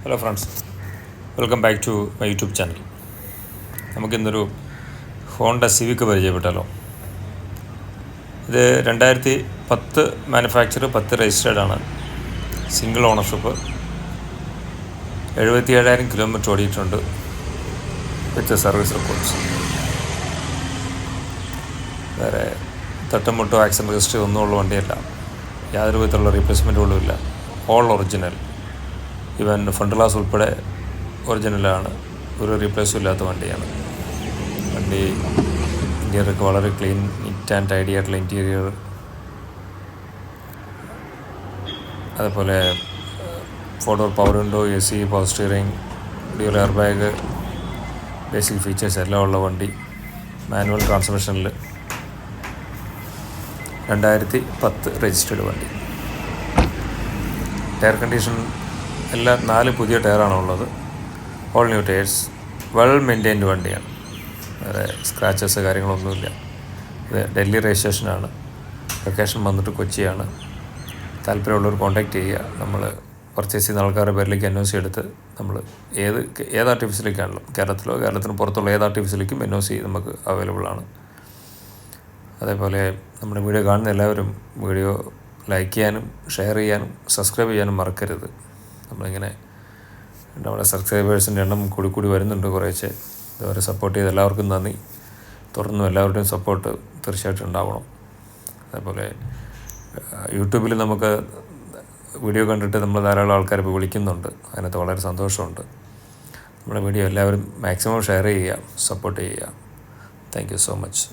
Hello friends, welcome back to my YouTube channel. നമുക്കിന്നൊരു Honda Civic പരിചയപ്പെട്ടാലോ. ഇത് 2010 manufacture, 10 രജിസ്റ്റേർഡാണ്. സിംഗിൾ ഓണർഷിപ്പ്, 77,000 കിലോമീറ്റർ ഓടിയിട്ടുണ്ട് വിത്ത് സർവീസ് റെക്കോർഡ്സ്. വേറെ തട്ടുമുട്ടോ ആക്സിഡൻറ്റ് രജിസ്റ്ററി ഒന്നും ഉള്ള വണ്ടിയല്ല. യാതൊരു വിധത്തിലുള്ള റീപ്ലേസ്മെൻറ്റുകളും ഇല്ല. All original. Even front glass ഉൾപ്പെടെ ഒറിജിനലാണ്. ഒരു റീപ്ലേസും ഇല്ലാത്ത വണ്ടിയാണ്. വണ്ടി ഇൻറ്റീരിയറൊക്കെ വളരെ ക്ലീൻ, നീറ്റ് ആൻഡ് ടൈഡി ആയിട്ടുള്ള ഇൻറ്റീരിയർ. അതുപോലെ 4 door power window, AC, power steering, dual air bag, basic features എല്ലാം ഉള്ള വണ്ടി. മാനുവൽ ട്രാൻസ്മിഷനിൽ 2010 രജിസ്റ്റേർഡ് വണ്ടി. ടയർ കണ്ടീഷൻ എല്ലാം 4 പുതിയ ടയറാണ് ഉള്ളത്. All new tyres. Well maintained വണ്ടിയാണ്. വേറെ സ്ക്രാച്ചസ് കാര്യങ്ങളൊന്നുമില്ല. ഇത് ഡൽഹി രജിസ്ട്രേഷനാണ്. ലൊക്കേഷൻ വന്നിട്ട് കൊച്ചിയാണ്. താല്പര്യമുള്ളവർ കോൺടാക്റ്റ് ചെയ്യുക. നമ്മൾ പർച്ചേസ് ചെയ്യുന്ന ആൾക്കാരുടെ പേരിലേക്ക് NOC എടുത്ത് നമ്മൾ ഏത് ആർട്ടിഫിസിലേക്കാണല്ലോ, കേരളത്തിന് പുറത്തുള്ള ഏത് ആർട്ടിഫിസിലേക്കും NOC നമുക്ക് അവൈലബിൾ ആണ്. അതേപോലെ നമ്മുടെ വീഡിയോ കാണുന്ന എല്ലാവരും വീഡിയോ ലൈക്ക് ചെയ്യാനും ഷെയർ ചെയ്യാനും സബ്സ്ക്രൈബ് ചെയ്യാനും മറക്കരുത്. നമ്മളിങ്ങനെ നമ്മുടെ സബ്സ്ക്രൈബേഴ്സിൻ്റെ എണ്ണം കൂടി വരുന്നുണ്ട് കുറേശ്ശെ. ഇതുവരെ സപ്പോർട്ട് ചെയ്ത് എല്ലാവർക്കും നന്ദി. തുടർന്നും എല്ലാവരുടെയും സപ്പോർട്ട് തീർച്ചയായിട്ടും ഉണ്ടാവണം. അതേപോലെ യൂട്യൂബിൽ നമുക്ക് വീഡിയോ കണ്ടിട്ട് നമ്മൾ ധാരാളം ആൾക്കാർ ഇപ്പോൾ വിളിക്കുന്നുണ്ട്. അതിനകത്ത് വളരെ സന്തോഷമുണ്ട്. നമ്മുടെ വീഡിയോ എല്ലാവരും മാക്സിമം ഷെയർ ചെയ്യുക, സപ്പോർട്ട് ചെയ്യുക. Thank you so much.